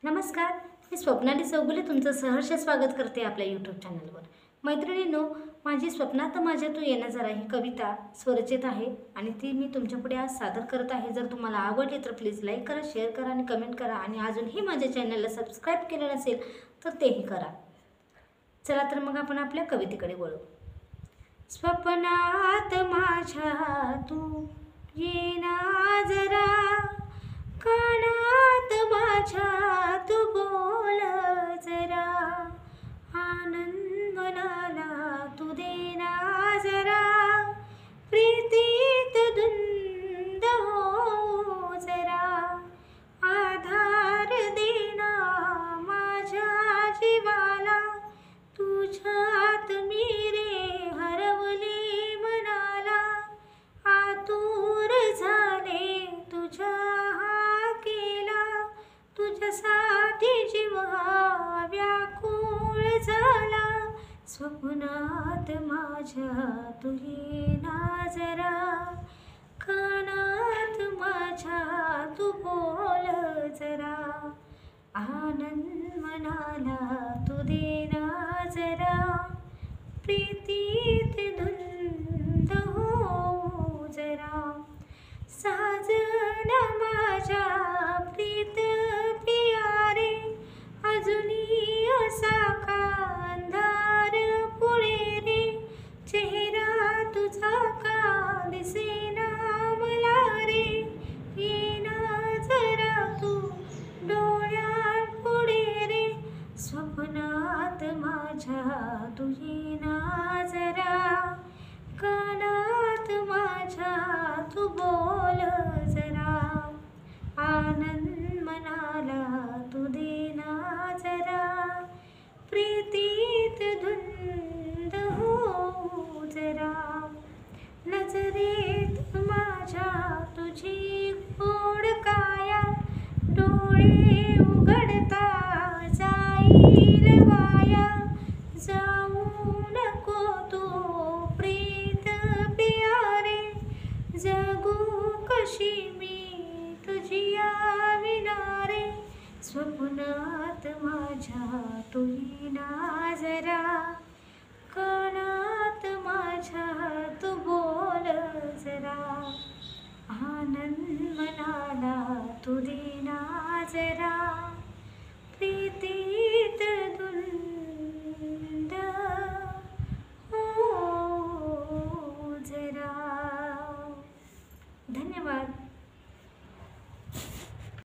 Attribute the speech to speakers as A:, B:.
A: नमस्कार, मी स्वप्नाली चौगुले तुमचं सहर्ष स्वागत करते आपल्या यूट्यूब चॅनलवर. मैत्रिणींनो, माझी स्वप्नात माझ्या तू येणं जरा ही कविता स्वरचित आहे आणि ती मी तुमच्यापुढे आज सादर करत आहे. जर तुम्हाला आवडली तर प्लीज लाईक करा, शेअर करा आणि कमेंट करा आणि अजूनही माझ्या चॅनलला सबस्क्राईब केलं नसेल तर तेही करा. चला तर मग आपण आपल्या कवितेकडे वळू. स्वप्नात माझ्या तू येणा जरा, कानात माझ्या तू बोल जरा, आनंद मनाला तू देना जरा, प्रीतीत धुंद हो जरा, आधार देना माझ्या जीवाला, तुझ्यात मी रे हरवले मनाला, आतुर झाले तुझ्या तुझ्यासाठी जीव हा व्याकुळ झाला. स्वप्नात माझ्या तू येना जरा, कानात माझ्या तू बोल जरा, आनंद मनाला तू देना जरा, प्रीतीत धुंद हो जरा. साजना माझ्या प्रीत पियारे, अजूनी असा का अंधार पुढे रे, चेहरा तुझा का दिसेना मला रे, येना जरा तू डोळ्यात पुढे रे, स्वप्नात माझ्या तू येना जरा, कानात माझ्या तू बोल जरा, आनंद मनाला तू देना जरा, प्रीतीत धुंद हो जरा. नजरेत माझ्या तुझी गोड काया, डोळे उघडता जाईल वाया, जाऊ नको तू प्रीत प्यारे, जगू कशी मी तुझिया विना रे, स्वप्नात माझ्या तू येना जरा, कानात माझ्या तू बोल जरा, आनंद मनाला तू देना जरा, प्रीतीत धुंद